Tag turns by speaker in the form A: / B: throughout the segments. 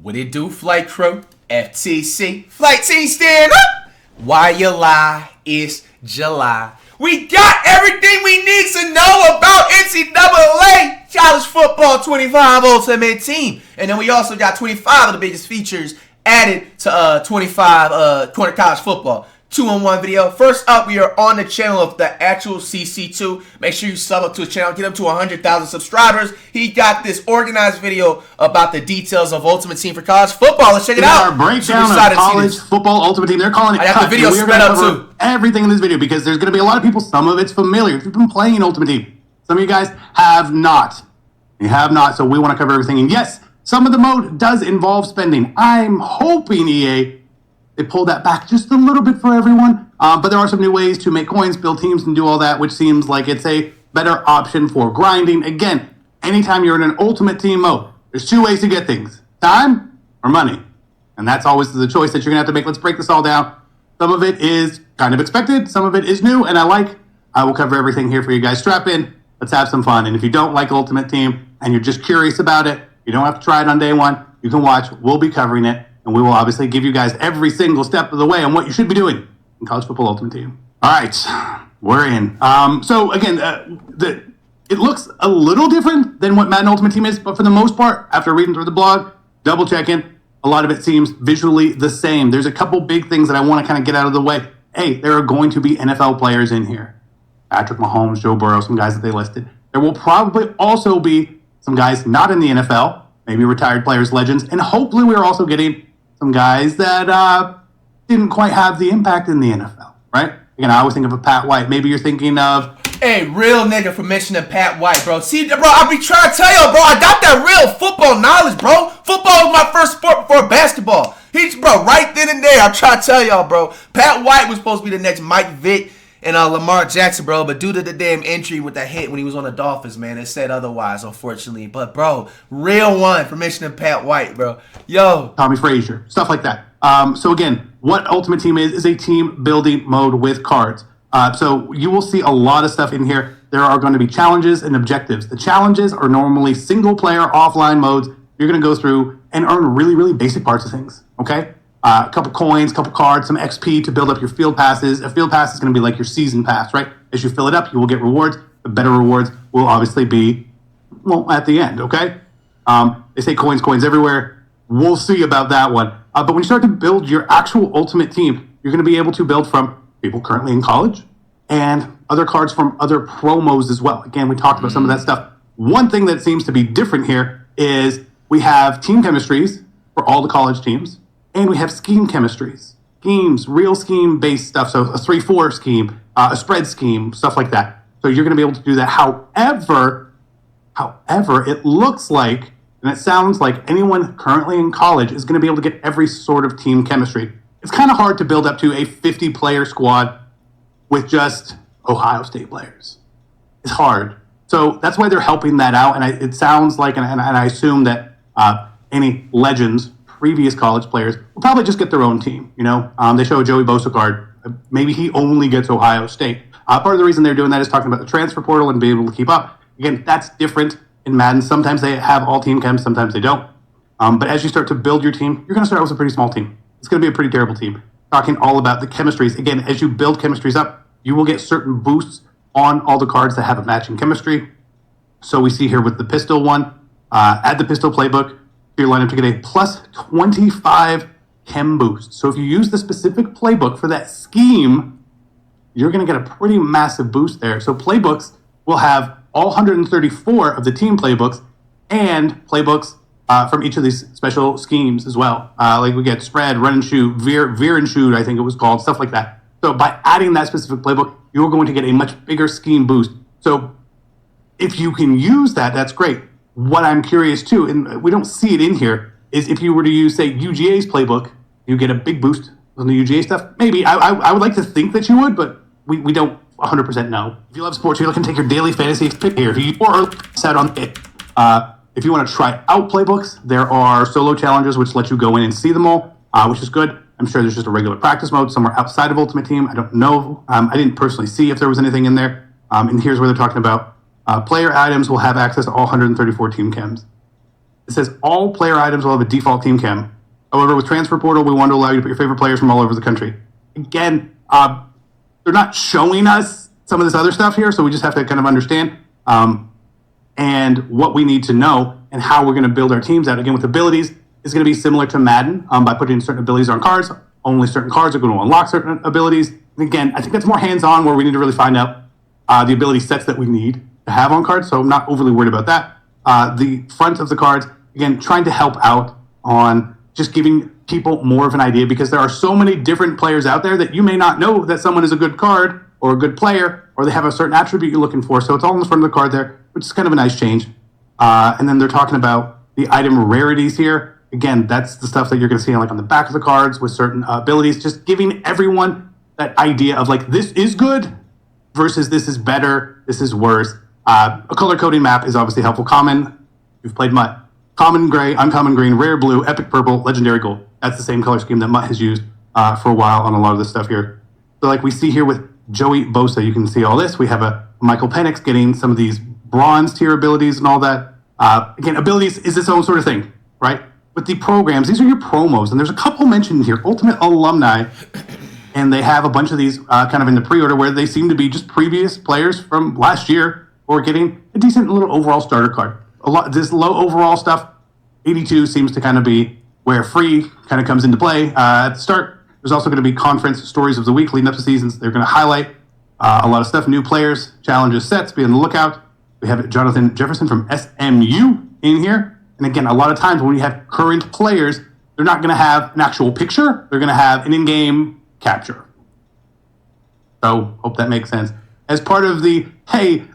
A: What it do, flight crew? FTC. Flight team stand up! Why you lie? It's July. We got everything we need to know about NCAA College Football 25 Ultimate Team. And then we also got 25 of the biggest features added to 25 college football. 2-in-1 video. First up, we are on the channel of the actual CC2. Make sure you sub up to his channel. Get him to 100,000 subscribers. He got this organized video about the details of Ultimate Team for college football. Let's check it out.
B: Our breakdown of college football Ultimate Team. They're calling it.
A: I got the video spread up too.
B: Everything in this video because there's going to be a lot of people. Some of it's familiar. If you've been playing Ultimate Team, some of you guys have not. You have not. So we want to cover everything. And yes, some of the mode does involve spending. I'm hoping EA. They pulled that back just a little bit for everyone. But there are some new ways to make coins, build teams, and do all that, which seems like it's a better option for grinding. Again, anytime you're in an Ultimate Team mode, there's two ways to get things. Time or money. And that's always the choice that you're going to have to make. Let's break this all down. Some of it is kind of expected. Some of it is new, and I will cover everything here for you guys. Strap in. Let's have some fun. And if you don't like Ultimate Team and you're just curious about it, you don't have to try it on day one. You can watch. We'll be covering it. And we will obviously give you guys every single step of the way on what you should be doing in College Football Ultimate Team. All right, we're in. So again, it looks a little different than what Madden Ultimate Team is, but for the most part, after reading through the blog, double checking, a lot of it seems visually the same. There's a couple big things that I want to kind of get out of the way. Hey, there are going to be NFL players in here. Patrick Mahomes, Joe Burrow, some guys that they listed. There will probably also be some guys not in the NFL, maybe retired players, legends, and hopefully we're also getting some guys that didn't quite have the impact in the NFL, right? Again, I always think of a Pat White. Maybe you're thinking of...
A: Hey, real nigga for mentioning Pat White, bro. See, bro, I be trying to tell y'all, bro, I got that real football knowledge, bro. Football was my first sport before basketball. Bro, right then and there, I'm trying to tell y'all, bro. Pat White was supposed to be the next Mike Vick and Lamar Jackson, bro, but due to the damn injury with that hit when he was on the Dolphins, man, it said otherwise, unfortunately. But, bro, real one for mentioning Pat White, bro. Yo.
B: Tommy Frazier, stuff like that. So, again, what Ultimate Team is a team building mode with cards. So you will see a lot of stuff in here. There are going to be challenges and objectives. The challenges are normally single-player offline modes. You're going to go through and earn really, really basic parts of things, okay? A couple coins, a couple cards, some XP to build up your field passes. A field pass is going to be like your season pass, right? As you fill it up, you will get rewards. The better rewards will obviously be, well, at the end, okay? They say coins everywhere. We'll see about that one. But when you start to build your actual Ultimate Team, you're going to be able to build from people currently in college and other cards from other promos as well. Again, we talked about some of that stuff. One thing that seems to be different here is we have team chemistries for all the college teams. And we have scheme chemistries, schemes, real scheme-based stuff. So a 3-4 scheme, a spread scheme, stuff like that. So you're going to be able to do that. However, it looks like, and it sounds like anyone currently in college is going to be able to get every sort of team chemistry. It's kind of hard to build up to a 50-player squad with just Ohio State players. It's hard. So that's why they're helping that out. And it sounds like, and I assume that any legends, previous college players will probably just get their own team. You know, they show a Joey Bosa card. Maybe he only gets Ohio State. Part of the reason they're doing that is talking about the transfer portal and being able to keep up. Again, that's different in Madden. Sometimes they have all team chems, sometimes they don't. But as you start to build your team, you're going to start with a pretty small team. It's going to be a pretty terrible team. Talking all about the chemistries. Again, as you build chemistries up, you will get certain boosts on all the cards that have a matching chemistry. So we see here with the pistol one, add the pistol playbook your lineup to get a plus 25 chem boost. So if you use the specific playbook for that scheme, you're going to get a pretty massive boost there. So playbooks will have all 134 of the team playbooks and playbooks from each of these special schemes as well. Like we get spread, run and shoot, veer and shoot, I think it was called, stuff like that. So by adding that specific playbook, you're going to get a much bigger scheme boost. So if you can use that, that's great. What I'm curious too, and we don't see it in here, is if you were to use, say, UGA's playbook, you get a big boost on the UGA stuff. Maybe. I would like to think that you would, but we don't 100% know. If you love sports, you're looking to take your daily fantasy pick here. Or set on it. If you want to try out playbooks, there are solo challenges which let you go in and see them all, which is good. I'm sure there's just a regular practice mode somewhere outside of Ultimate Team. I don't know. I didn't personally see if there was anything in there. And here's where they're talking about player items will have access to all 134 team chems. It says all player items will have a default team cam. However, with Transfer Portal, we want to allow you to put your favorite players from all over the country. Again, they're not showing us some of this other stuff here, so we just have to kind of understand and what we need to know and how we're going to build our teams out. Again, with abilities, it's going to be similar to Madden by putting certain abilities on cards. Only certain cards are going to unlock certain abilities. And again, I think that's more hands-on where we need to really find out the ability sets that we need to have on cards, so I'm not overly worried about that. The front of the cards, again, trying to help out on just giving people more of an idea because there are so many different players out there that you may not know that someone is a good card or a good player or they have a certain attribute you're looking for. So it's all in the front of the card there, which is kind of a nice change. And then they're talking about the item rarities here. Again, that's the stuff that you're going to see on the back of the cards with certain abilities, just giving everyone that idea of this is good versus this is better, this is worse. A color coding map is obviously helpful. Common, you've played Mutt. Common gray, uncommon green, rare blue, epic purple, legendary gold. That's the same color scheme that Mutt has used for a while on a lot of this stuff here. So we see here with Joey Bosa, you can see all this. We have a Michael Penix getting some of these bronze tier abilities and all that. Again, abilities is its own sort of thing, right? With the programs, these are your promos, and there's a couple mentioned here. Ultimate Alumni, and they have a bunch of these kind of in the pre-order where they seem to be just previous players from last year or getting a decent little overall starter card. This low overall stuff, 82 seems to kind of be where free kind of comes into play at the start. There's also going to be conference stories of the week leading up to seasons. They're going to highlight a lot of stuff, new players, challenges, sets, be on the lookout. We have Jonathan Jefferson from SMU in here. And again, a lot of times when you have current players, they're not going to have an actual picture. They're going to have an in-game capture. So hope that makes sense. As part of the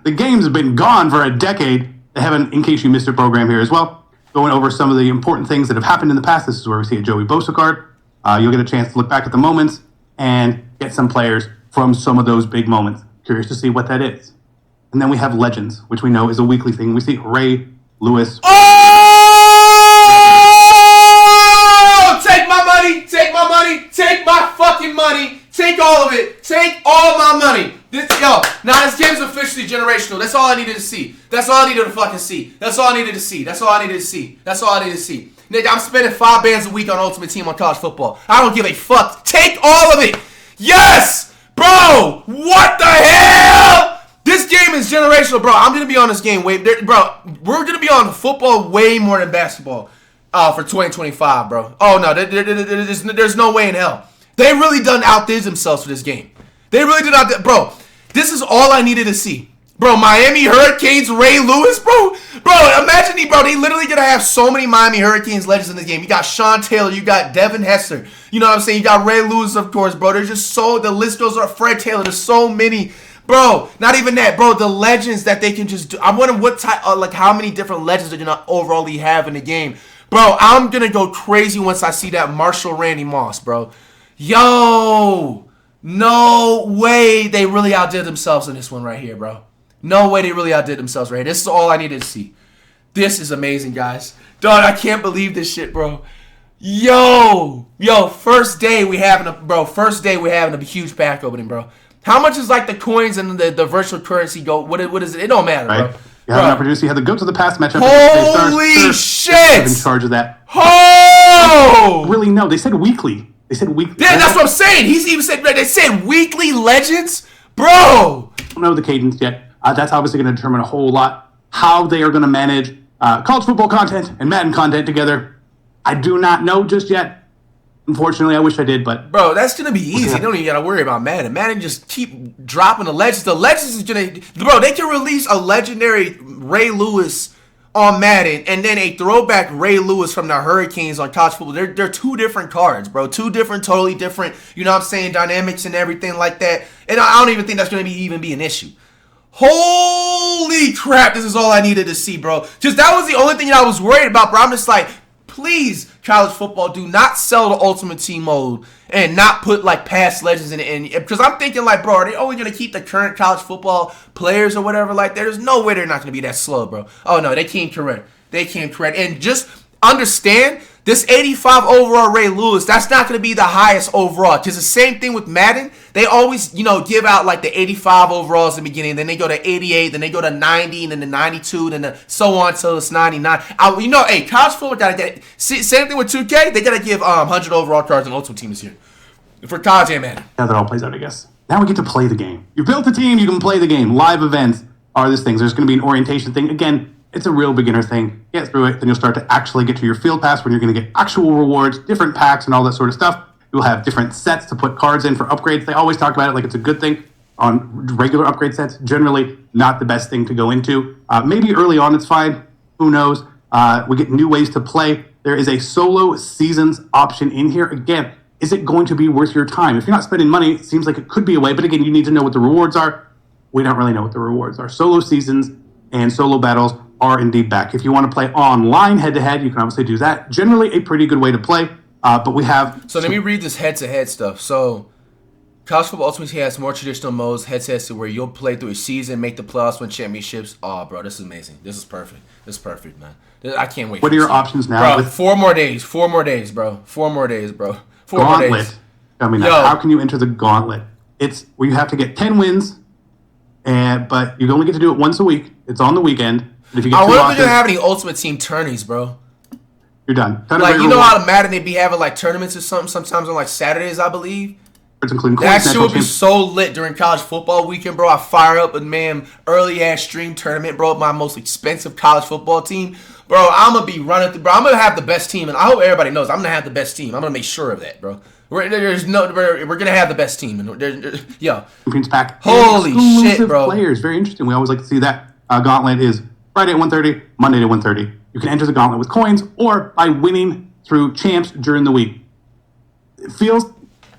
B: game's been gone for a decade, they have an in case you missed a program here as well, going over some of the important things that have happened in the past. This is where we see a Joey Bosa card. You'll get a chance to look back at the moments and get some players from some of those big moments. Curious to see what that is. And then we have Legends, which we know is a weekly thing. We see Ray Lewis.
A: Oh! Take my money! Take my money! Take my fucking money! Take all of it! Take all my money! Now this game's officially generational. That's all I needed to see. That's all I needed to fucking see. That's all I needed to see. That's all I needed to see. That's all I needed to see. Nigga, I'm spending 5 bands a week on Ultimate Team on college football. I don't give a fuck. Take all of it. Yes! Bro! What the hell? This game is generational, bro. I'm going to be on this game we're going to be on football way more than basketball for 2025, bro. Oh, no. There's no way in hell. They really done outdid themselves for this game. They really did outdid. Bro, this is all I needed to see. Bro, Miami Hurricanes, Ray Lewis, bro. Bro, imagine they literally going to have so many Miami Hurricanes legends in this game. You got Sean Taylor, you got Devin Hester. You know what I'm saying? You got Ray Lewis, of course, bro. There's just the list goes on. Fred Taylor, there's so many. Bro, not even that, bro. The legends that they can just do. I wonder what type, how many different legends they're going to overall have in the game. Bro, I'm going to go crazy once I see that Marshall Randy Moss, bro. Yo, no way they really outdid themselves in this one right here, bro. No way they really outdid themselves right here. This is all I needed to see. This is amazing, guys. Dog, I can't believe this shit, bro. Yo, first day we having a huge pack opening, bro. How much is the coins and the virtual currency go? What is it? It don't matter,
B: right.
A: Bro.
B: You have an opportunity. You have to go to the past matchup.
A: Holy shit!
B: In charge of that.
A: Oh!
B: Really? No, they said weekly.
A: Yeah, that's what I'm saying. He's even said they said weekly legends, bro. I
B: don't know the cadence yet. That's obviously going to determine a whole lot how they are going to manage college football content and Madden content together. I do not know just yet. Unfortunately, I wish I did, but
A: bro, that's gonna be easy. You don't even gotta worry about Madden. Madden just keep dropping the legends. The legends is gonna, bro. They can release a legendary Ray Lewis on Madden and then a throwback Ray Lewis from the Hurricanes on college football. They're two different cards, bro. Two different, totally different. You know what I'm saying? Dynamics and everything like that. And I don't even think that's gonna even be an issue. Holy crap! This is all I needed to see, bro. Just that was the only thing that I was worried about, bro. I'm just like, please, college football, do not sell the Ultimate Team mode and not put past legends in it. Because I'm thinking bro, are they only going to keep the current college football players or whatever like that? There's no way they're not going to be that slow, bro. Oh, no, they came correct. And just understand This 85 overall Ray Lewis, that's not going to be the highest overall. Because the same thing with Madden, they always, give out like the 85 overalls in the beginning. Then they go to 88, then they go to 90, and then the 92, and then so on until it's 99. Hey, college football got to get, same thing with 2K, they got to give 100 overall cards in Ultimate Team this year. For college and Madden.
B: Now that all plays out, I guess. Now we get to play the game. You built a team, you can play the game. Live events are these things. There's going to be an orientation thing. Again, it's a real beginner thing. Get through it, then you'll start to actually get to your field pass when you're going to get actual rewards, different packs, and all that sort of stuff. You'll have different sets to put cards in for upgrades. They always talk about it like it's a good thing. On regular upgrade sets, generally not the best thing to go into. Maybe early on it's fine. Who knows? We get new ways to play. There is a solo seasons option in here. Again, is it going to be worth your time? If you're not spending money, it seems like it could be a way. But again, you need to know what the rewards are. We don't really know what the rewards are. Solo seasons and solo battles are indeed back. If you want to play online head-to-head, you can obviously do that. Generally a pretty good way to play, but we have...
A: So let me read this head-to-head stuff. So College Football Ultimate Team has more traditional modes, head-to-head, where you'll play through a season, make the playoffs, win championships. Oh, bro, this is amazing. This is perfect. This is perfect, man. I can't wait.
B: What are your options now?
A: Bro, 4 more days. 4 more days, bro. 4 more days, bro. 4
B: Gauntlet.
A: more days.
B: I mean, how can you enter the gauntlet? It's where you have to get 10 wins, but you only get to do it once a week. It's on the weekend. If you get
A: I wonder if they're going to have any Ultimate Team tourneys, bro.
B: You're done.
A: Like, you know how to Madden, they be having, like, tournaments or something sometimes on, like, Saturdays, I believe?
B: Including
A: that shit would be so lit during college football weekend, bro. I fire up a early-ass stream tournament, bro, my most expensive college football team. Bro, I'm going to be running through, bro. I'm going to have the best team, and I hope everybody knows I'm going to have the best team. I'm going to make sure of that, bro. We're going to have the best team. Yo.
B: Champions Pack.
A: Holy shit, bro.
B: Players. Very interesting. We always like to see that. Gauntlet is Friday at 1:30, Monday at 1:30. You can enter the gauntlet with coins or by winning through champs during the week. It feels,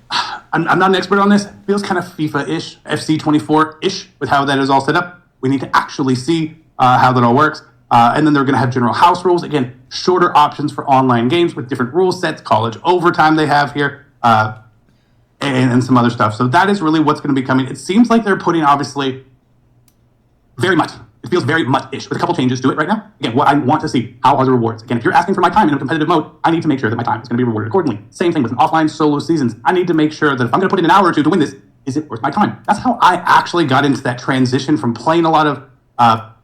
B: I'm not an expert on this, it feels kind of FIFA-ish, FC 24-ish with how that is all set up. We need to actually see how that all works. And then they're going to have general house rules. Again, shorter options for online games with different rule sets, college overtime they have here, and some other stuff. So that is really what's going to be coming. It seems like they're putting, obviously, very much. It feels very much-ish with a couple changes to it right now. Again, what I want to see, how are the rewards? Again, if you're asking for my time in a competitive mode, I need to make sure that my time is going to be rewarded accordingly. Same thing with an offline solo seasons. I need to make sure that if I'm going to put in an hour or two to win this, is it worth my time? That's how I actually got into that transition from playing a lot of,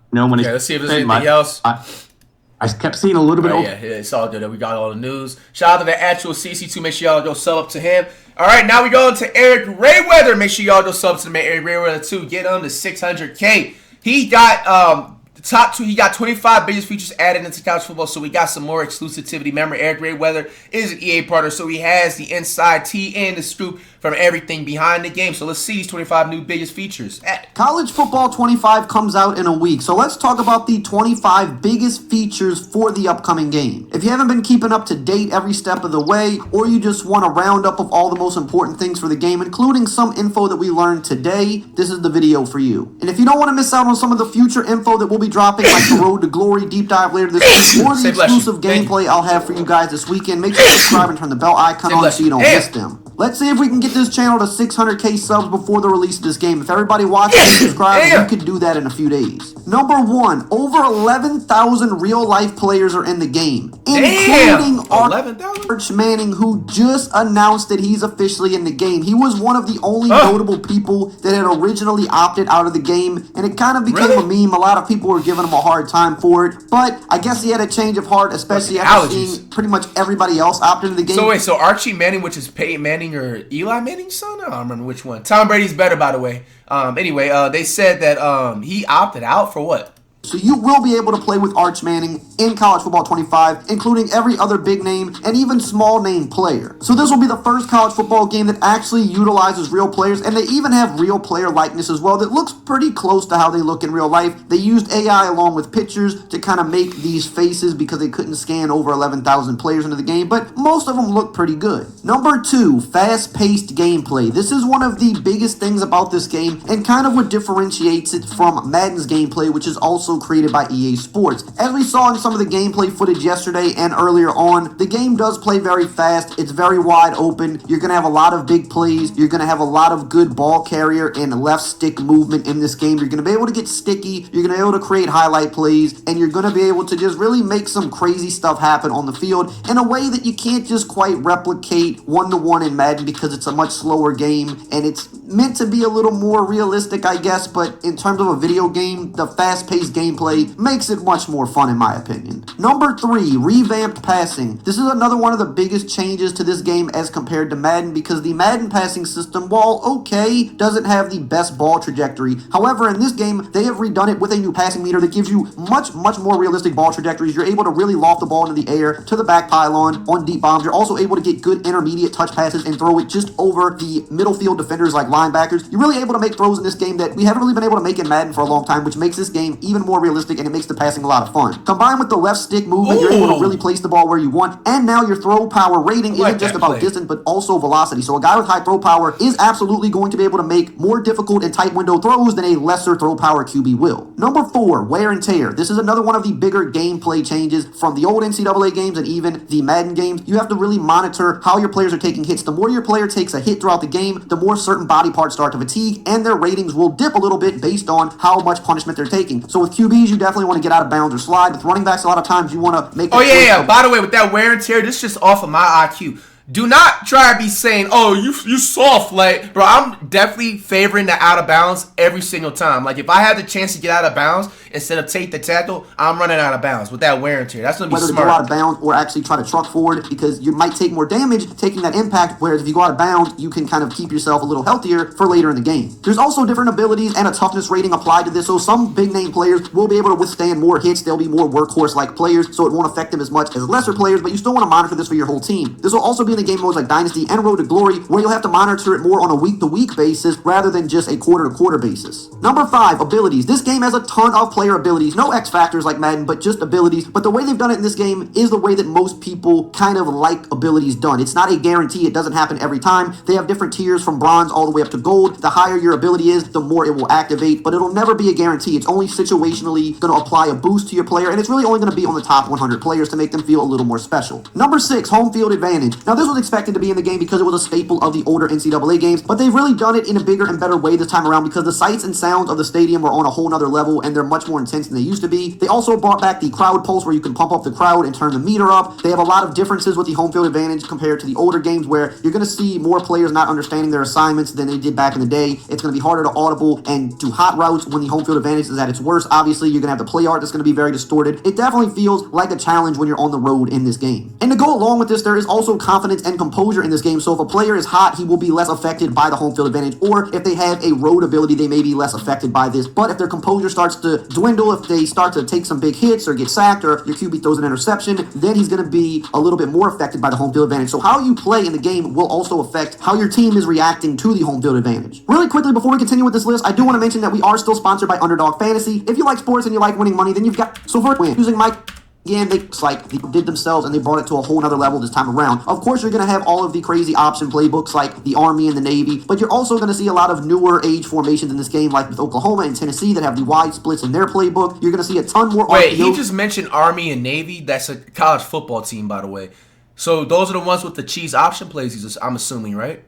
B: when it's...
A: let's see if there's anything else.
B: I kept seeing a little bit of...
A: Yeah, it's all good. We got all the news. Shout out to the actual CC2. Make sure y'all go sub up to him. All right, now we go into Eric Rayweather. Make sure y'all go sub to the man, Eric Rayweather, too. Get on to 600K. He got the top 2. He got 25 biggest features added into college football, so we got some more exclusivity. Remember, Eric Rayweather is an EA partner, so he has the inside tea and the scoop from everything behind the game. So let's see these 25 new biggest features.
C: College Football 25 comes out in a week, so let's talk about the 25 biggest features for the upcoming game. If you haven't been keeping up to date every step of the way, or you just want a roundup of all the most important things for the game, including some info that we learned today, this is the video for you. And if you don't want to miss out on some of the future info that we'll be dropping, like the Road to Glory deep dive later this week, or the exclusive gameplay I'll have for you guys this weekend, make sure to subscribe and turn the bell icon on so you don't miss them. Let's see if we can get this channel to 600K subs before the release of this game. If everybody watching and subscribes, we could do that in a few days. Number 1, over 11,000 real-life players are in the game, including Arch Manning, who just announced that he's officially in the game. He was one of the only notable people that had originally opted out of the game, and it kind of became a meme. A lot of people were giving him a hard time for it, but I guess he had a change of heart, especially after seeing pretty much everybody else opt into the game.
A: So Archie Manning, which is Peyton Manning or Eli Manning's son? I don't remember which one. Tom Brady's better, by the way. Anyway, they said that he opted out for what?
C: So you will be able to play with Arch Manning in College Football 25, including every other big name and even small name player. So this will be the first college football game that actually utilizes real players, and they even have real player likeness as well that looks pretty close to how they look in real life. They used AI along with pictures to kind of make these faces because they couldn't scan over 11,000 players into the game, but most of them look pretty good. Number 2, fast-paced gameplay. This is one of the biggest things about this game and kind of what differentiates it from Madden's gameplay, which is also created by EA Sports. As we saw in some of the gameplay footage yesterday and earlier on, the game does play very fast. It's very wide open. You're going to have a lot of big plays. You're going to have a lot of good ball carrier and left stick movement in this game. You're going to be able to get sticky. You're going to be able to create highlight plays, and you're going to be able to just really make some crazy stuff happen on the field in a way that you can't just quite replicate one-to-one in Madden because it's a much slower game, and it's meant to be a little more realistic, I guess, but in terms of a video game, the fast-paced gameplay makes it much more fun in my opinion. Number 3, revamped passing. This is another one of the biggest changes to this game as compared to Madden because the Madden passing system, while okay, doesn't have the best ball trajectory. However, in this game, they have redone it with a new passing meter that gives you much more realistic ball trajectories. You're able to really loft the ball into the air to the back pylon on deep bombs. You're also able to get good intermediate touch passes and throw it just over the middle field defenders like linebackers. You're really able to make throws in this game that we haven't really been able to make in Madden for a long time, which makes this game even more realistic and it makes the passing a lot of fun. Combined with the left stick movement, you're able to really place the ball where you want, and now your throw power rating isn't just about distance but also velocity. So a guy with high throw power is absolutely going to be able to make more difficult and tight window throws than a lesser throw power QB will. Number 4, wear and tear. This is another one of the bigger gameplay changes from the old NCAA games and even the Madden games. You have to really monitor how your players are taking hits. The more your player takes a hit throughout the game, the more certain body parts start to fatigue, and their ratings will dip a little bit based on how much punishment they're taking. So with QBs, you definitely want to get out of bounds or slide. With running backs, a lot of times you want to make...
A: By the way, with that wear and tear, this is just off of my IQ. Do not try to be saying, oh, you soft, like, bro, I'm definitely favoring the out of bounds every single time. Like, if I had the chance to get out of bounds instead of take the tackle, I'm running out of bounds with that wear and tear. That's going to be smart.
C: Whether to go out of bounds or actually try to truck forward, because you might take more damage taking that impact, whereas if you go out of bounds, you can kind of keep yourself a little healthier for later in the game. There's also different abilities and a toughness rating applied to this, so some big name players will be able to withstand more hits. They'll be more workhorse-like players, so it won't affect them as much as lesser players, but you still want to monitor this for your whole team. This will also be in the game modes like Dynasty and Road to Glory, where you'll have to monitor it more on a week-to-week basis rather than just a quarter-to-quarter basis. Number 5, abilities. This game has a ton of player abilities. No X factors like Madden, but just abilities. But the way they've done it in this game is the way that most people kind of like abilities done. It's not a guarantee. It doesn't happen every time. They have different tiers from bronze all the way up to gold. The higher your ability is, the more it will activate, but it'll never be a guarantee. It's only situationally going to apply a boost to your player, and it's really only going to be on the top 100 players to make them feel a little more special. Number 6, home field advantage. Now, this was expected to be in the game because it was a staple of the older NCAA games, but they've really done it in a bigger and better way this time around because the sights and sounds of the stadium are on a whole nother level and they're much more intense than they used to be. They also brought back the crowd pulse where you can pump up the crowd and turn the meter up. They have a lot of differences with the home field advantage compared to the older games where you're going to see more players not understanding their assignments than they did back in the day. It's going to be harder to audible and do hot routes when the home field advantage is at its worst. Obviously, you're going to have the play art that's going to be very distorted. It definitely feels like a challenge when you're on the road in this game. And to go along with this, there is also confidence and composure in this game. So if a player is hot, he will be less affected by the home field advantage, or if they have a road ability, they may be less affected by this. But if their composure starts to dwindle, if they start to take some big hits or get sacked, or if your QB throws an interception, then he's going to be a little bit more affected by the home field advantage. So how you play in the game will also affect how your team is reacting to the home field advantage. Really quickly, before we continue with this list, I do want to mention that we are still sponsored by Underdog Fantasy. If you like sports and you like winning money, then you've got so for win using my... Again, they did themselves and they brought it to a whole nother level this time around. Of course, you're going to have all of the crazy option playbooks like the Army and the Navy, but you're also going to see a lot of newer age formations in this game, like with Oklahoma and Tennessee that have the wide splits in their playbook. You're going to see a ton more...
A: Wait, he just mentioned Army and Navy? That's a college football team, by the way. So those are the ones with the cheese option plays, I'm assuming, right?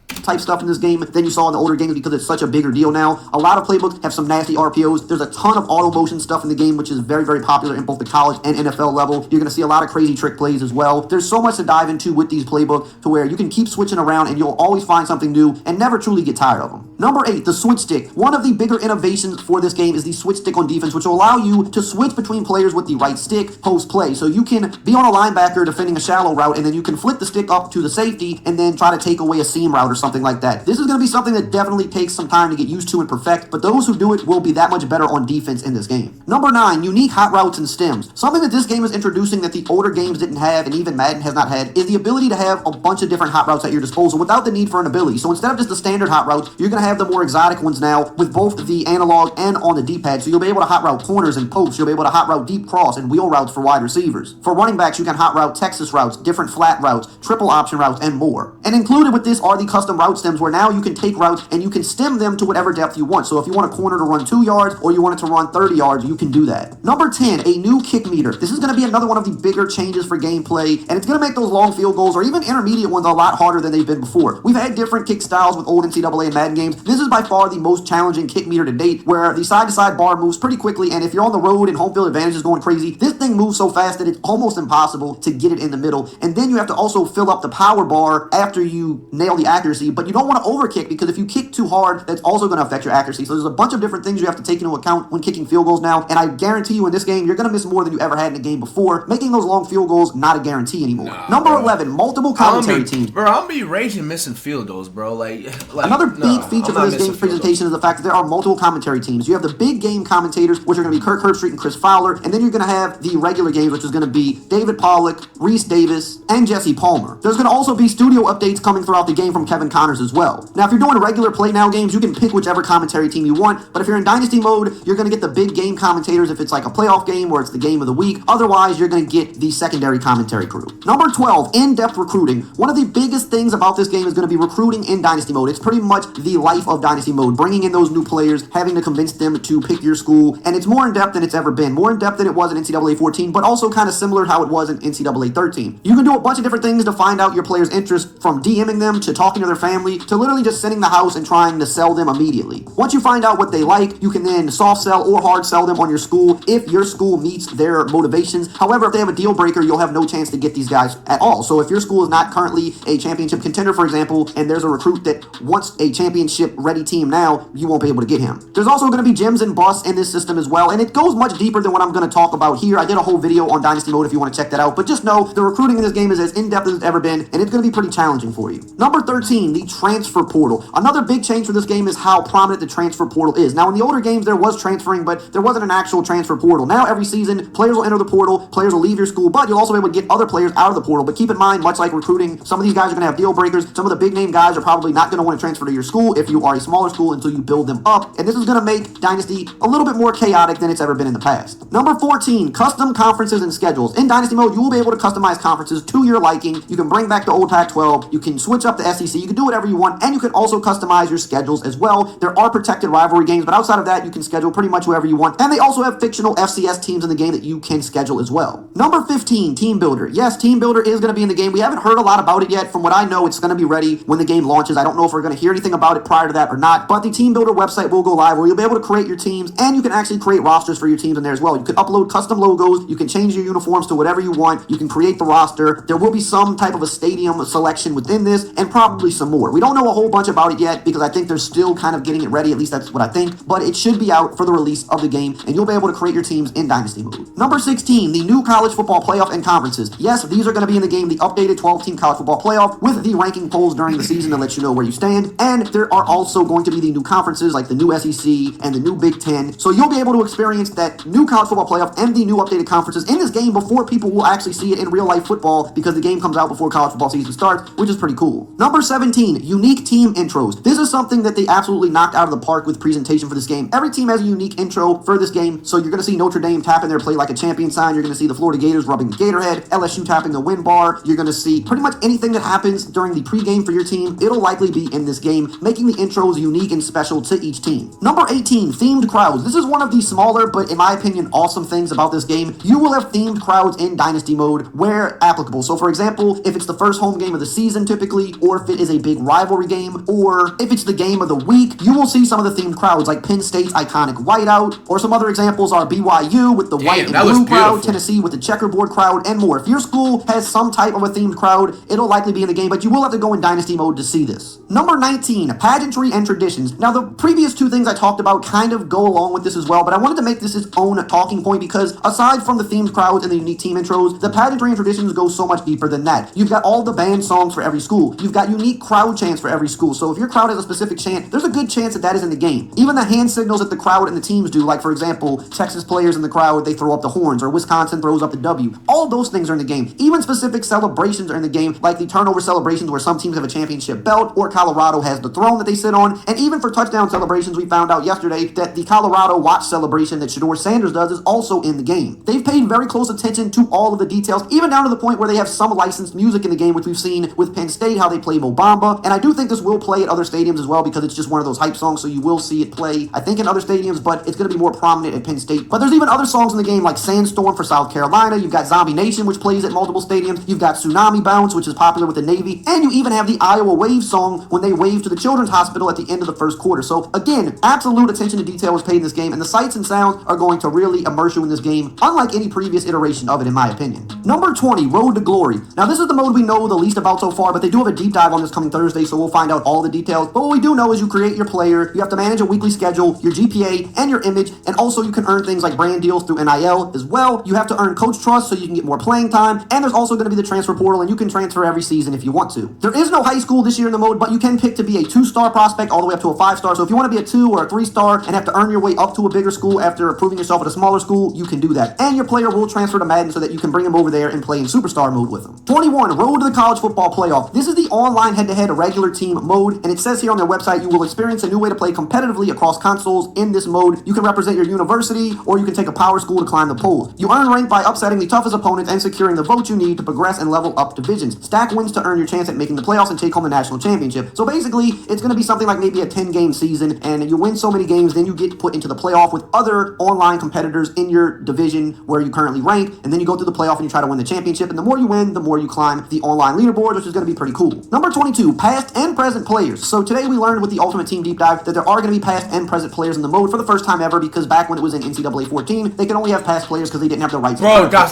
C: Type stuff in this game than you saw in the older games because it's such a bigger deal now. A lot of playbooks have some nasty RPOs. There's a ton of auto motion stuff in the game, which is very, very popular in both the college and NFL level. You're going to see a lot of crazy trick plays as well. There's so much to dive into with these playbooks to where you can keep switching around and you'll always find something new and never truly get tired of them. Number 8, the switch stick. One of the bigger innovations for this game is the switch stick on defense, which will allow you to switch between players with the right stick post-play. So you can be on a linebacker defending a shallow route, and then you can flip the stick up to the safety and then try to take away a seam route or something like that. This is going to be something that definitely takes some time to get used to and perfect, but those who do it will be that much better on defense in this game. Number 9, unique hot routes and stems. Something that this game is introducing that the older games didn't have, and even Madden has not had, is the ability to have a bunch of different hot routes at your disposal without the need for an ability. So instead of just the standard hot routes, you're going to have the more exotic ones now with both the analog and on the D-pad. So you'll be able to hot route corners and posts. You'll be able to hot route deep cross and wheel routes for wide receivers. For running backs, you can hot route Texas routes, different flat routes, triple option routes, and more. And included with this are the custom custom route stems where now you can take routes and you can stem them to whatever depth you want. So if you want a corner to run 2 yards or you want it to run 30 yards, you can do that. Number 10, a new kick meter. This is going to be another one of the bigger changes for gameplay, and it's going to make those long field goals or even intermediate ones a lot harder than they've been before. We've had different kick styles with old NCAA and Madden games. This is by far the most challenging kick meter to date, where the side-to-side bar moves pretty quickly, and if you're on the road and home field advantage is going crazy, this thing moves so fast that it's almost impossible to get it in the middle. And then you have to also fill up the power bar after you nail the accuracy, but you don't want to overkick because if you kick too hard, that's also going to affect your accuracy. So there's a bunch of different things you have to take into account when kicking field goals now, and I guarantee you in this game, you're going to miss more than you ever had in a game before, making those long field goals not a guarantee anymore. Number 11, multiple commentary teams.
A: Bro, I'm be raging missing field goals, bro. Like
C: another big feature for this game's presentation is the fact that there are multiple commentary teams. You have the big game commentators, which are going to be Kirk Herbstreit and Chris Fowler, and then you're going to have the regular games, which is going to be David Pollock, Reese Davis, and Jesse Palmer. There's going to also be studio updates coming throughout the game from Kevin Connors as well. Now, if you're doing regular Play Now games, you can pick whichever commentary team you want, but if you're in Dynasty mode, you're going to get the big game commentators if it's like a playoff game or it's the game of the week. Otherwise, you're going to get the secondary commentary crew. Number 12, in-depth recruiting. One of the biggest things about this game is going to be recruiting in Dynasty mode. It's pretty much the life of Dynasty mode, bringing in those new players, having to convince them to pick your school, and it's more in-depth than it's ever been. More in-depth than it was in NCAA 14, but also kind of similar to how it was in NCAA 13. You can do a bunch of different things to find out your players' interest, from DMing them to talking to their family to literally just sending the house and trying to sell them immediately. Once you find out what they like, you can then soft sell or hard sell them on your school if your school meets their motivations. However, if they have a deal breaker, you'll have no chance to get these guys at all. So if your school is not currently a championship contender, for example, and there's a recruit that wants a championship ready team now, you won't be able to get him. There's also going to be gems and busts in this system as well, and it goes much deeper than what I'm going to talk about here. I did a whole video on Dynasty mode if you want to check that out, but just know the recruiting in this game is as in-depth as it's ever been, and it's going to be pretty challenging for you. Number 13, the transfer portal. Another big change for this game is how prominent the transfer portal is. Now, in the older games, there was transferring, but there wasn't an actual transfer portal. Now, every season, players will enter the portal, players will leave your school, but you'll also be able to get other players out of the portal. But keep in mind, much like recruiting, some of these guys are going to have deal breakers. Some of the big name guys are probably not going to want to transfer to your school if you are a smaller school until you build them up. And this is going to make Dynasty a little bit more chaotic than it's ever been in the past. Number 14, custom conferences and schedules. In Dynasty mode, you will be able to customize conferences to your liking. You can bring back the old Pac-12. You can switch up the SEC. You can do whatever you want, and you can also customize your schedules as well. There are protected rivalry games, but outside of that, you can schedule pretty much whoever you want. And they also have fictional FCS teams in the game that you can schedule as well. Number 15, Team Builder. Yes, Team Builder is going to be in the game. We haven't heard a lot about it yet. From what I know, it's going to be ready when the game launches. I don't know if we're going to hear anything about it prior to that or not, but the Team Builder website will go live where you'll be able to create your teams, and you can actually create rosters for your teams in there as well. You can upload custom logos. You can change your uniforms to whatever you want. You can create the roster. There will be some type of a stadium selection within this, and probably some more. We don't know a whole bunch about it yet because I think they're still kind of getting it ready. At least that's what I think, but it should be out for the release of the game, and you'll be able to create your teams in Dynasty mode. Number 16, the new college football playoff and conferences. Yes, these are going to be in the game, the updated 12-team college football playoff with the ranking polls during the season to let you know where you stand, and there are also going to be the new conferences like the new SEC and the new Big Ten, so you'll be able to experience that new college football playoff and the new updated conferences in this game before people will actually see it in real life football, because the game comes out before college football season starts, which is pretty cool. Number 17, unique team intros. This is something that they absolutely knocked out of the park with presentation for this game. Every team has a unique intro for this game, so you're going to see Notre Dame tapping their play like a champion sign. You're going to see the Florida Gators rubbing the Gator head, LSU tapping the win bar. You're going to see pretty much anything that happens during the pregame for your team. It'll likely be in this game, making the intros unique and special to each team. Number 18, themed crowds. This is one of the smaller, but in my opinion, awesome things about this game. You will have themed crowds in Dynasty mode where applicable. So for example, if it's the first home game of the season typically, or if it is a big rivalry game, or if it's the game of the week, you will see some of the themed crowds like Penn State's iconic whiteout, or some other examples are BYU with the white and blue crowd, Tennessee with the checkerboard crowd, and more. If your school has some type of a themed crowd, it'll likely be in the game, but you will have to go in Dynasty mode to see this. Number 19, pageantry and traditions. Now, the previous two things I talked about kind of go along with this as well, but I wanted to make this its own talking point because aside from the themed crowds and the unique team intros, the pageantry and traditions go so much deeper than that. You've got all the band songs for every school. You've got unique crowd chants for every school. So if your crowd has a specific chant, there's a good chance that that is in the game. Even the hand signals that the crowd and the teams do, like for example, Texas players in the crowd, they throw up the horns, or Wisconsin throws up the W. All those things are in the game. Even specific celebrations are in the game, like the turnover celebrations where some teams have a championship belt, or Colorado has the throne that they sit on. And even for touchdown celebrations, we found out yesterday that the Colorado watch celebration that Shedeur Sanders does is also in the game. They've paid very close attention to all of the details, even down to the point where they have some licensed music in the game, which we've seen with Penn State, how they play Mo Bamba Samba, and I do think this will play at other stadiums as well because it's just one of those hype songs, so you will see it play, I think, in other stadiums, but it's going to be more prominent at Penn State. But there's even other songs in the game like Sandstorm for South Carolina. You've got Zombie Nation, which plays at multiple stadiums. You've got Tsunami Bounce, which is popular with the Navy, and you even have the Iowa Wave song when they wave to the Children's Hospital at the end of the first quarter. So again, absolute attention to detail was paid in this game, and the sights and sounds are going to really immerse you in this game, unlike any previous iteration of it, in my opinion. Number 20, Road to Glory. Now, this is the mode we know the least about so far, but they do have a deep dive on this coming Thursday, so we'll find out all the details. But what we do know is you create your player, you have to manage a weekly schedule, your GPA, and your image, and also you can earn things like brand deals through NIL as well. You have to earn coach trust so you can get more playing time, and there's also going to be the transfer portal, and you can transfer every season if you want to. There is no high school this year in the mode, but you can pick to be a 2-star prospect all the way up to a 5-star. So if you want to be a 2 or a 3-star and have to earn your way up to a bigger school after proving yourself at a smaller school, you can do that. And your player will transfer to Madden so that you can bring him over there and play in Superstar mode with him. 21, Road to the College Football Playoff. This is the online head-to-head regular team mode, and it says here on their website you will experience a new way to play competitively across consoles in this mode. You can represent your university, or you can take a power school to climb the polls. You earn rank by upsetting the toughest opponents and securing the votes you need to progress and level up divisions. Stack wins to earn your chance at making the playoffs and take home the national championship. So basically, it's going to be something like maybe a 10-game season, and you win so many games, then you get put into the playoff with other online competitors in your division where you currently rank, and then you go through the playoff and you try to win the championship, and the more you win, the more you climb the online leaderboard, which is going to be pretty cool. Number 22, past and present players. So today we learned with the Ultimate Team Deep Dive that there are going to be past and present players in the mode for the first time ever, because back when it was in NCAA 14, they could only have past players because they didn't have the rights.
A: Bro, guys,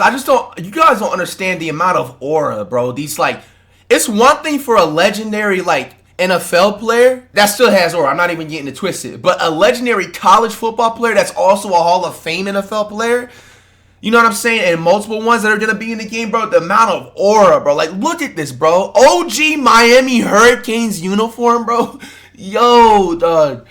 A: you guys don't understand the amount of aura, bro. These, like, it's one thing for a legendary, like, NFL player that still has aura. I'm not even getting it twisted. But a legendary college football player that's also a Hall of Fame NFL player, you know what I'm saying? And multiple ones that are going to be in the game, bro. The amount of aura, bro. Like, look at this, bro. OG Miami Hurricanes uniform, bro. Yo, dog.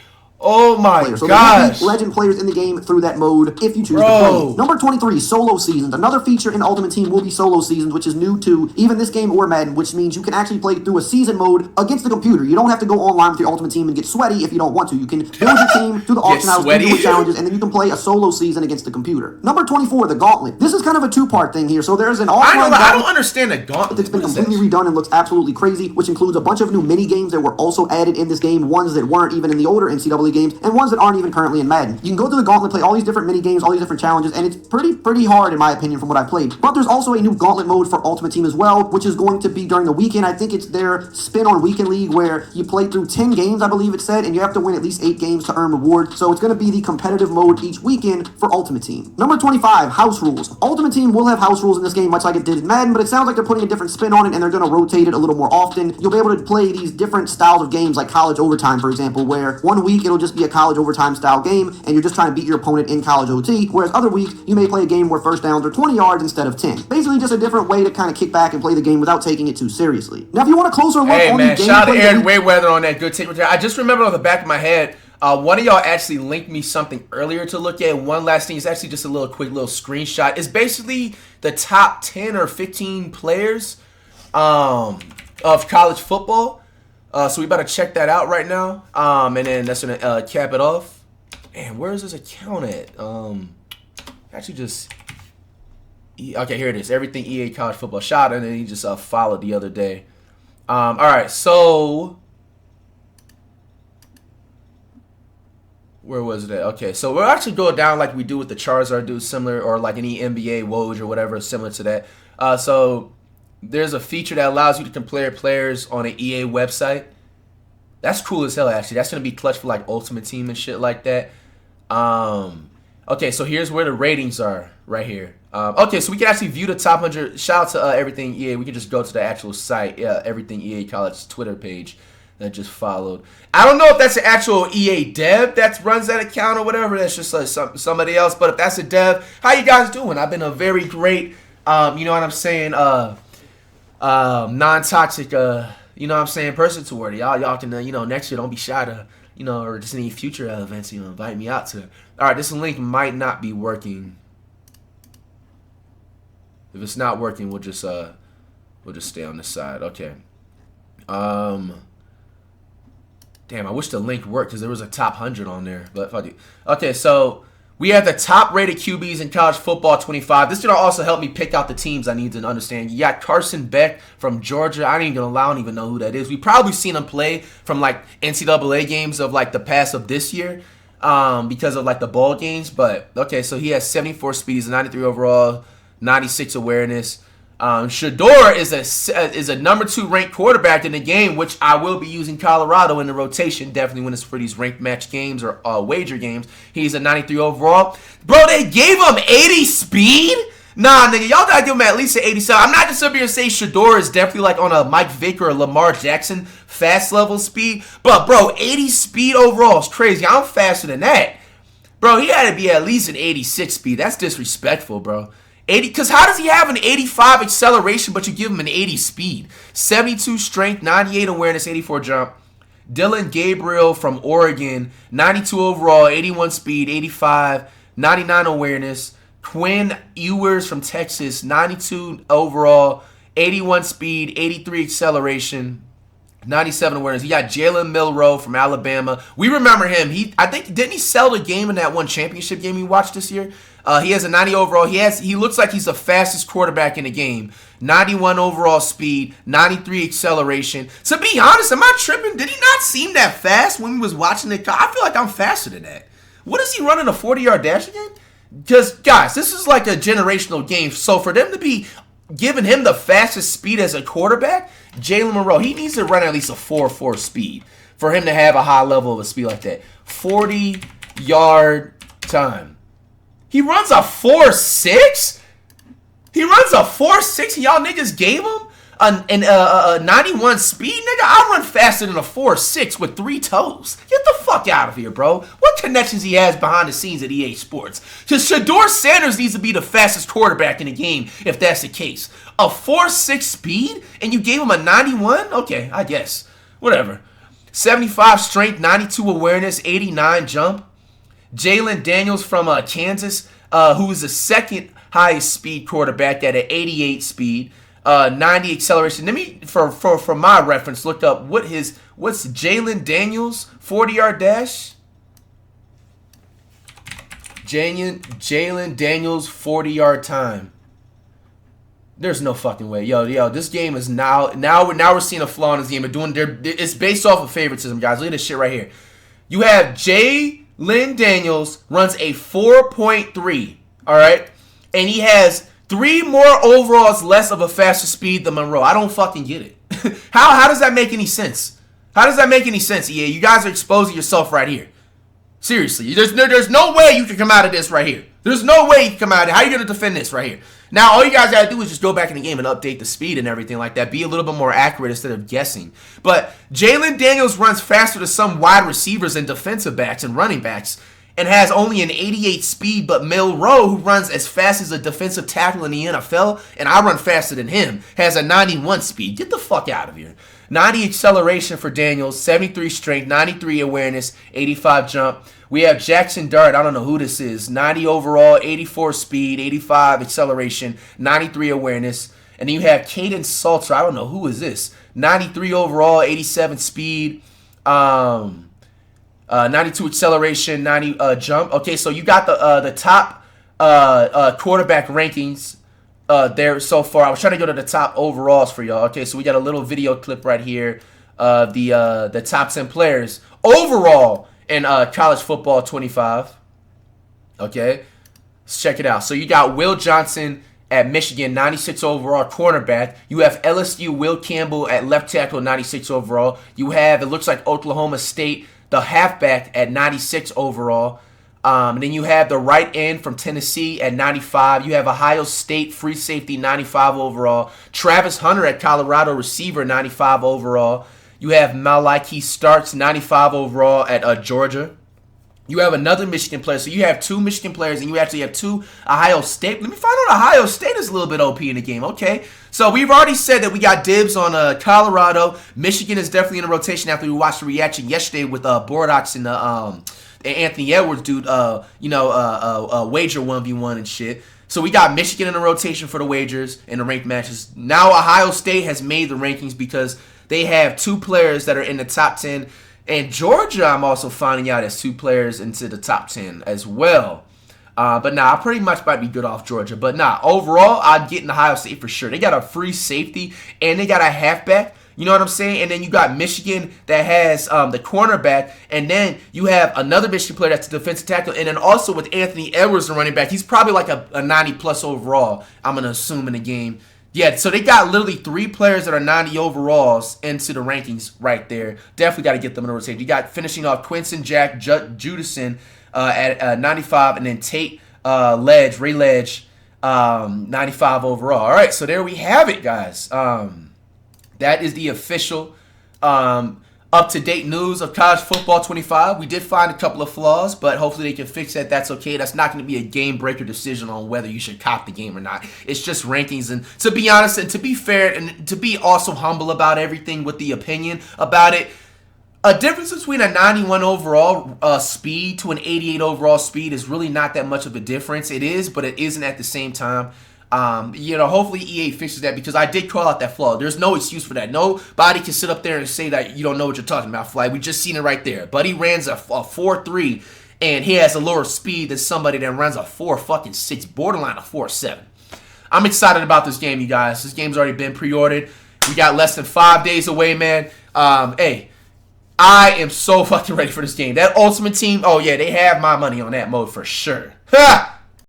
A: Oh my
C: so
A: gosh.
C: There will be legend players in the game through that mode if you choose to play. Number 23, solo seasons. Another feature in Ultimate Team will be solo seasons, which is new to even this game or Madden, which means you can actually play through a season mode against the computer. You don't have to go online with your Ultimate Team and get sweaty if you don't want to. You can build your team through the auction house, do challenges, and then you can play a solo season against the computer. Number 24, the Gauntlet. This is kind of a two-part thing here. So there's an offline gauntlet.
A: I don't understand the Gauntlet.
C: It's been completely redone and looks absolutely crazy, which includes a bunch of new mini games that were also added in this game, ones that weren't even in the older NCAA games, and ones that aren't even currently in Madden. You can go through the Gauntlet, play all these different mini games, all these different challenges, and it's pretty hard in my opinion from what I've played. But there's also a new Gauntlet mode for Ultimate Team as well, which is going to be during the weekend. I think it's their spin on Weekend League where you play through 10 games, I believe it said, and you have to win at least 8 games to earn reward. So it's going to be the competitive mode each weekend for Ultimate Team. Number 25, house rules. Ultimate Team will have house rules in this game much like it did in Madden, but it sounds like they're putting a different spin on it and they're going to rotate it a little more often. You'll be able to play these different styles of games like college overtime, for example, where one week it'll just be a college overtime style game and you're just trying to beat your opponent in college OT, whereas other weeks you may play a game where first downs are 20 yards instead of 10. Basically just a different way to kind of kick back and play the game without taking it too seriously. Now if you want a closer look on the gameplay...
A: shout out to Aaron Wayweather on that good take. I just remembered on the back of my head, one of y'all actually linked me something earlier to look at. One last thing, it's actually just a quick little screenshot. It's basically the top 10 or 15 players of college football. So we better check that out right now. And then that's going to cap it off. Man, where is this account at? Actually just... Okay, here it is. Everything EA College Football shot, and then he just followed the other day. All right, so... Where was it at? Okay, so we'll actually go down like we do with the Charizard dude, similar, or like any NBA Woj or whatever, similar to that. So there's a feature that allows you to compare players on an EA website. That's cool as hell, actually. That's going to be clutch for like Ultimate Team and shit like that. Okay, so here's where the ratings are, right here. Okay, so we can actually view the top 100. Shout out to Everything EA. We can just go to the actual site, Everything EA College Twitter page that just followed. I don't know if that's an actual EA dev that runs that account or whatever. That's just somebody else. But if that's a dev, how you guys doing? I've been a very great, you know what I'm saying, non-toxic, you know what I'm saying, person toward it. Y'all can, you know, next year don't be shy to, you know, or just any future events, you know, invite me out to. All right, this link might not be working. If it's not working, we'll just stay on this side. Okay. Damn, I wish the link worked because there was a top 100 on there, but fuck it. Okay, so We have the top-rated QBs in college football 25. This is going to also help me pick out the teams I need to understand. You got Carson Beck from Georgia. I don't even know who that is. We've probably seen him play from, like, NCAA games of, like, the past of this year because of, like, the bowl games. But, okay, so he has 74 speed. He's a 93 overall, 96 awareness. Shador is a number 2 ranked quarterback in the game, which I will be using Colorado in the rotation, definitely when it's for these ranked match games or wager games. He's a 93 overall. Bro, they gave him 80 speed? Nah, nigga, y'all gotta give him at least an 87. I'm not just up here and say Shador is definitely like on a Mike Vick or a Lamar Jackson fast level speed. But, bro, 80 speed overall is crazy. I'm faster than that. Bro, he had to be at least an 86 speed. That's disrespectful, bro. 80, because how does he have an 85 acceleration, but you give him an 80 speed? 72 strength, 98 awareness, 84 jump. Dylan Gabriel from Oregon, 92 overall, 81 speed, 85, 99 awareness. Quinn Ewers from Texas, 92 overall, 81 speed, 83 acceleration, 97 awareness. You got Jalen Milroe from Alabama. We remember him. Didn't he sell the game in that one championship game we watched this year? He has a 90 overall. He looks like he's the fastest quarterback in the game. 91 overall speed, 93 acceleration. To be honest, am I tripping? Did he not seem that fast when we was watching it? I feel like I'm faster than that. What is he running, a 40-yard dash again? Because, guys, this is like a generational game. So for them to be giving him the fastest speed as a quarterback, Jalen Monroe, he needs to run at least a 4.4 speed for him to have a high level of a speed like that. 40-yard time. He runs a 4.6? He runs a 4.6 and y'all niggas gave him a 91 speed? Nigga, I run faster than a 4.6 with 3 toes. Get the fuck out of here, bro. What connections he has behind the scenes at EA Sports? Because Shador Sanders needs to be the fastest quarterback in the game if that's the case. A 4.6 speed and you gave him a 91? Okay, I guess. Whatever. 75 strength, 92 awareness, 89 jump. Jalen Daniels from Kansas, who is the second highest speed quarterback at an 88 speed, 90 acceleration. Let me, for my reference, look up what's Jalen Daniels 40-yard dash? Jalen Daniels 40-yard time. There's no fucking way. Yo, this game is now we're seeing a flaw in this game. It's based off of favoritism, guys. Look at this shit right here. You have Jalen Daniels runs a 4.3, all right? And he has 3 more overalls less of a faster speed than Monroe. I don't fucking get it. How does that make any sense? How does that make any sense, EA? You guys are exposing yourself right here. Seriously, there's no way you can come out of this right here. There's no way you can come out of it. How are you going to defend this right here? Now, all you guys got to do is just go back in the game and update the speed and everything like that. Be a little bit more accurate instead of guessing. But Jalen Daniels runs faster than some wide receivers and defensive backs and running backs and has only an 88 speed. But Milroe, who runs as fast as a defensive tackle in the NFL, and I run faster than him, has a 91 speed. Get the fuck out of here. 90 acceleration for Daniels, 73 strength, 93 awareness, 85 jump. We have Jackson Dart. I don't know who this is. 90 overall, 84 speed, 85 acceleration, 93 awareness. And then you have Caden Salter. I don't know who is this. 93 overall, 87 speed, 92 acceleration, 90 jump. Okay, so you got the top quarterback rankings there so far. I was trying to go to the top overalls for y'all. Okay, so we got a little video clip right here of the top 10 players overall in college football 25. Okay, let's check it out. So you got Will Johnson at Michigan, 96 overall cornerback. You have LSU Will Campbell at left tackle, 96 overall. You have, it looks like Oklahoma State, the halfback at 96 overall. And then you have the right end from Tennessee at 95. You have Ohio State free safety, 95 overall. Travis Hunter at Colorado receiver, 95 overall. You have Malaki Starks, 95 overall at Georgia. You have another Michigan player. So you have 2 Michigan players, and you actually have 2 Ohio State. Let me find out Ohio State is a little bit OP in the game. Okay. So we've already said that we got dibs on Colorado. Michigan is definitely in the rotation after we watched the reaction yesterday with Bordox and Anthony Edwards, dude, wager 1v1 and shit. So we got Michigan in the rotation for the wagers and the ranked matches. Now Ohio State has made the rankings because they have 2 players that are in the top 10. And Georgia, I'm also finding out, has 2 players into the top 10 as well. But nah, I pretty much might be good off Georgia. But nah, overall, I'd get in Ohio State for sure. They got a free safety, and they got a halfback. You know what I'm saying? And then you got Michigan that has the cornerback, and then you have another Michigan player that's a defensive tackle, and then also with Anthony Edwards, the running back, he's probably like a 90-plus overall, I'm going to assume, in the game. Yeah, so they got literally 3 players that are 90 overalls into the rankings right there. Definitely got to get them in the rotation. You got finishing off Quincy Jack Judison at 95, and then Tate Ray Ledge, 95 overall. All right, so there we have it, guys. That is the official up-to-date news of college football 25. We did find a couple of flaws, but hopefully they can fix that. That's okay. That's not going to be a game-breaker decision on whether you should cop the game or not. It's just rankings. And to be honest and to be fair and to be also humble about everything with the opinion about it, a difference between a 91 overall speed to an 88 overall speed is really not that much of a difference. It is, but it isn't at the same time. Hopefully EA fixes that, because I did call out that flaw. There's no excuse for that. Nobody can sit up there and say that you don't know what you're talking about, Fly. We just seen it right there. Buddy runs a 4.3, and he has a lower speed than somebody that runs a 4.6, borderline a 4.7. I'm excited about this game, you guys. This game's already been pre-ordered. We got less than 5 days away, man. Hey, I am so fucking ready for this game. That Ultimate Team, oh yeah, they have my money on that mode for sure. Ha!